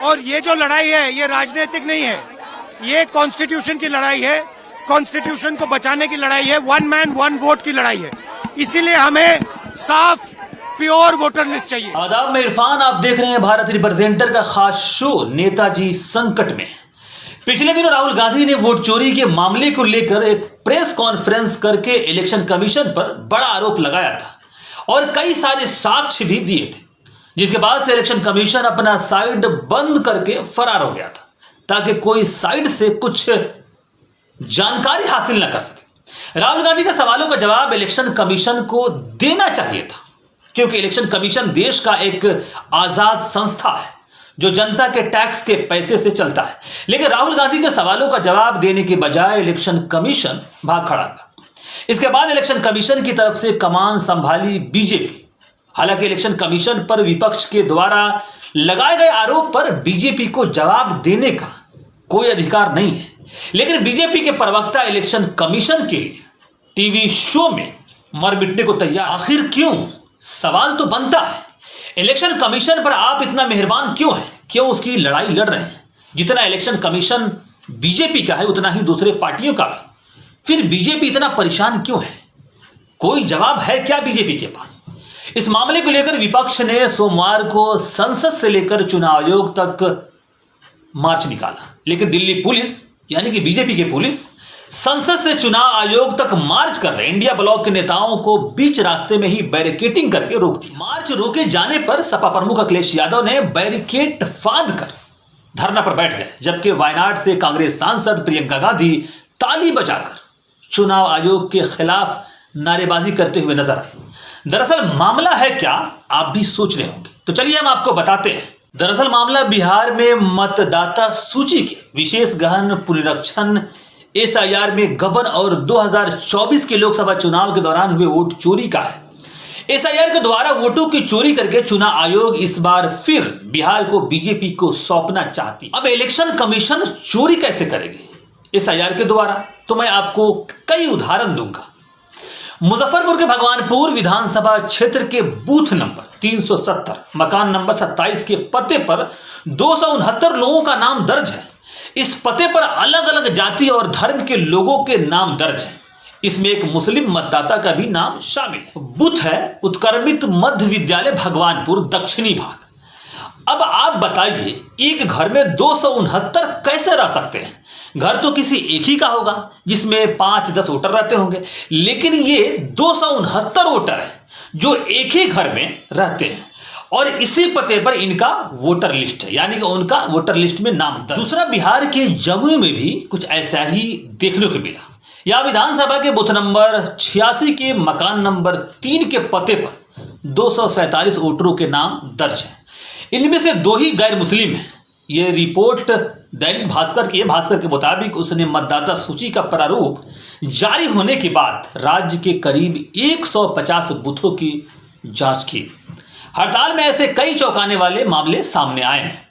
और ये जो लड़ाई है ये राजनीतिक नहीं है, ये कॉन्स्टिट्यूशन की लड़ाई है, कॉन्स्टिट्यूशन को बचाने की लड़ाई है, वन मैन वन वोट की लड़ाई है। इसीलिए हमें साफ प्योर वोटर लिस्ट चाहिए। आदाब, मैं इरफान, आप देख रहे हैं भारत रिप्रेजेंटर का खास शो नेताजी संकट में। पिछले दिनों राहुल गांधी ने वोट चोरी के मामले को लेकर एक प्रेस कॉन्फ्रेंस करके इलेक्शन कमीशन पर बड़ा आरोप लगाया था और कई सारे साक्ष्य भी दिए थे, जिसके बाद से इलेक्शन कमीशन अपना साइड बंद करके फरार हो गया था ताकि कोई साइड से कुछ जानकारी हासिल न कर सके। राहुल गांधी के सवालों का जवाब इलेक्शन कमीशन को देना चाहिए था, क्योंकि इलेक्शन कमीशन देश का एक आजाद संस्था है जो जनता के टैक्स के पैसे से चलता है। लेकिन राहुल गांधी के सवालों का जवाब देने के बजाय इलेक्शन कमीशन भाग खड़ा था। इसके बाद इलेक्शन कमीशन की तरफ से कमान संभाली बीजेपी। हालांकि इलेक्शन कमीशन पर विपक्ष के द्वारा लगाए गए आरोप पर बीजेपी को जवाब देने का कोई अधिकार नहीं है, लेकिन बीजेपी के प्रवक्ता इलेक्शन कमीशन के लिए टीवी शो में मर मिटने को तैयार। आखिर क्यों? सवाल तो बनता है, इलेक्शन कमीशन पर आप इतना मेहरबान क्यों हैं? क्यों उसकी लड़ाई लड़ रहे हैं? जितना इलेक्शन कमीशन बीजेपी का है उतना ही दूसरे पार्टियों का भी। फिर बीजेपी इतना परेशान क्यों है? कोई जवाब है क्या बीजेपी के पास? इस मामले को लेकर विपक्ष ने सोमवार को संसद से लेकर चुनाव आयोग तक मार्च निकाला, लेकिन दिल्ली पुलिस यानी कि बीजेपी की पुलिस संसद से चुनाव आयोग तक मार्च कर रहे इंडिया ब्लॉक के नेताओं को बीच रास्ते में ही बैरिकेडिंग करके रोक दिया। मार्च रोके जाने पर सपा प्रमुख अखिलेश यादव ने बैरिकेड फांद कर धरना पर बैठ गए, जबकि वायनाड से कांग्रेस सांसद प्रियंका गांधी ताली बजाकर चुनाव आयोग के खिलाफ नारेबाजी करते हुए नजर आए। दरअसल मामला है क्या, आप भी सोच रहे होंगे, तो चलिए हम आपको बताते हैं। दरअसल मामला बिहार में मतदाता सूची के विशेष गहन पुनरीक्षण एसआईआर में गबन और 2024 के लोकसभा चुनाव के दौरान हुए वोट चोरी का है। एसआईआर के द्वारा वोटों की चोरी करके चुनाव आयोग इस बार फिर बिहार को बीजेपी को सौंपना चाहती। अब इलेक्शन कमीशन चोरी कैसे करेगी एसआईआर के द्वारा? तो मैं आपको कई उदाहरण दूंगा। मुजफ्फरपुर के भगवानपुर विधानसभा क्षेत्र के बूथ नंबर 370 मकान नंबर 27 के पते पर 269 लोगों का नाम दर्ज है। इस पते पर अलग अलग जाति और धर्म के लोगों के नाम दर्ज हैं। इसमें एक मुस्लिम मतदाता का भी नाम शामिल है। बूथ है उत्क्रमित मध्य विद्यालय भगवानपुर दक्षिणी भाग। अब आप बताइए, एक घर में 269 कैसे रह सकते हैं? घर तो किसी एक ही का होगा जिसमें 5-10 वोटर रहते होंगे, लेकिन ये 269 वोटर है जो एक ही घर में रहते हैं और इसी पते पर इनका वोटर लिस्ट है, यानी कि उनका वोटर लिस्ट में नाम दर्ज। दूसरा, बिहार के जमुई में भी कुछ ऐसा ही देखने को मिला। यहां विधानसभा के बूथ नंबर 86 के मकान नंबर 3 के पते पर 247 वोटरों के नाम दर्ज है। इनमें से 2 ही गैर मुस्लिम हैं। यह रिपोर्ट दैनिक भास्कर की है। भास्कर के मुताबिक उसने मतदाता सूची का प्रारूप जारी होने के बाद राज्य के करीब 150 बूथों की जांच की। हड़ताल में ऐसे कई चौंकाने वाले मामले सामने आए हैं।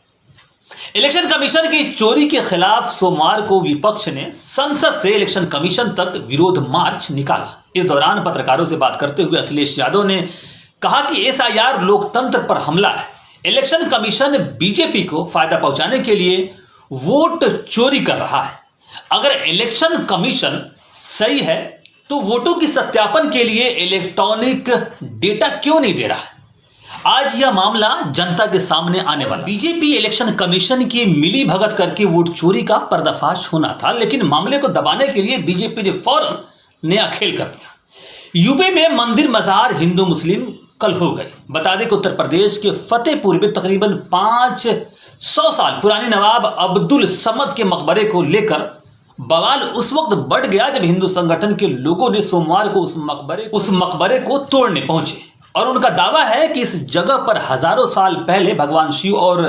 इलेक्शन कमीशन की चोरी के खिलाफ सोमवार को विपक्ष ने संसद से इलेक्शन कमीशन तक विरोध मार्च निकाला। इस दौरान पत्रकारों से बात करते हुए अखिलेश यादव ने कहा कि एसआईआर लोकतंत्र पर हमला है। इलेक्शन कमीशन बीजेपी को फायदा पहुंचाने के लिए वोट चोरी कर रहा है। अगर इलेक्शन कमीशन सही है तो वोटों की सत्यापन के लिए इलेक्ट्रॉनिक डेटा क्यों नहीं दे रहा है? आज यह मामला जनता के सामने आने वाला। बीजेपी इलेक्शन कमीशन की मिली भगत करके वोट चोरी का पर्दाफाश होना था, लेकिन मामले को दबाने के लिए बीजेपी ने फौरन नया खेल कर दिया। यूपी में मंदिर मजार हिंदू मुस्लिम कल हो गई। बता दें कि उत्तर प्रदेश के फतेहपुर में तकरीबन 500 साल पुराने नवाब अब्दुल समद के मकबरे को लेकर बवाल उस वक्त बढ़ गया जब हिंदू संगठन के लोगों ने सोमवार को उस मकबरे को तोड़ने पहुंचे और उनका दावा है कि इस जगह पर हजारों साल पहले भगवान शिव और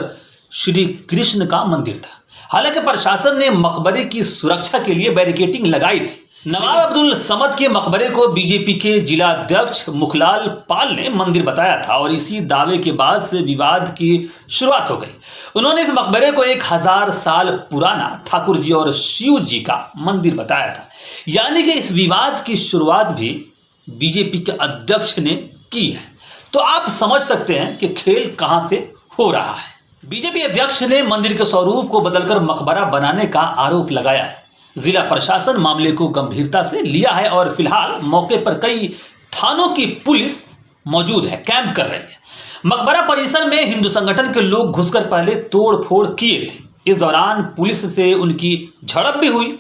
श्री कृष्ण का मंदिर था। हालांकि प्रशासन ने मकबरे की सुरक्षा के लिए बैरिकेडिंग लगाई थी। नवाब अब्दुल समद के मकबरे को बीजेपी के जिला अध्यक्ष मुखलाल पाल ने मंदिर बताया था और इसी दावे के बाद से विवाद की शुरुआत हो गई। उन्होंने इस मकबरे को 1000 साल पुराना ठाकुर जी और शिव जी का मंदिर बताया था, यानी कि इस विवाद की शुरुआत भी बीजेपी के अध्यक्ष ने की है। तो आप समझ सकते हैं कि खेल कहां से हो रहा है। बीजेपी अध्यक्ष ने मंदिर के स्वरूप को बदलकर मकबरा बनाने का आरोप लगाया है। जिला प्रशासन मामले को गंभीरता से लिया है और फिलहाल मौके पर कई थानों की पुलिस मौजूद है, कैंप कर रही है। मकबरा परिसर में हिंदू संगठन के लोग घुसकर पहले तोड़फोड़ किए थे। इस दौरान पुलिस से उनकी झड़प भी हुई।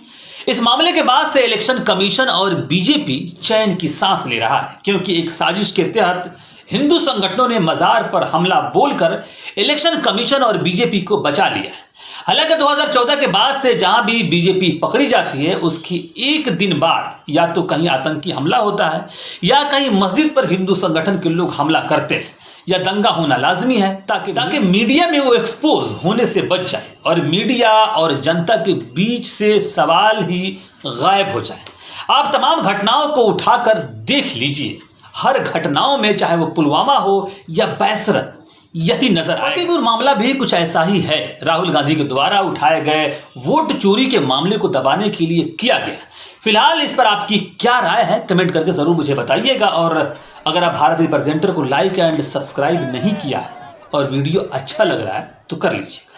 इस मामले के बाद से इलेक्शन कमीशन और बीजेपी चैन की सांस ले रहा है, क्योंकि एक साजिश के तहत हिंदू संगठनों ने मजार पर हमला बोलकर इलेक्शन कमीशन और बीजेपी को बचा लिया है। हालांकि 2014 के बाद से जहां भी बीजेपी पकड़ी जाती है, उसकी एक दिन बाद या तो कहीं आतंकी हमला होता है या कहीं मस्जिद पर हिंदू संगठन के लोग हमला करते हैं या दंगा होना लाजमी है, ताकि मीडिया में वो एक्सपोज होने से बच जाए और मीडिया और जनता के बीच से सवाल ही गायब हो जाए। आप तमाम घटनाओं को उठाकर देख लीजिए, हर घटनाओं में चाहे वो पुलवामा हो या बैसरन, यही नजर आए। फतेहपुर मामला भी कुछ ऐसा ही है। राहुल गांधी के द्वारा उठाए गए वोट चोरी के मामले को दबाने के लिए किया गया। फिलहाल इस पर आपकी क्या राय है, कमेंट करके जरूर मुझे बताइएगा। और अगर आप भारत रिप्रेजेंटर को लाइक एंड सब्सक्राइब नहीं किया है और वीडियो अच्छा लग रहा है तो कर लीजिए।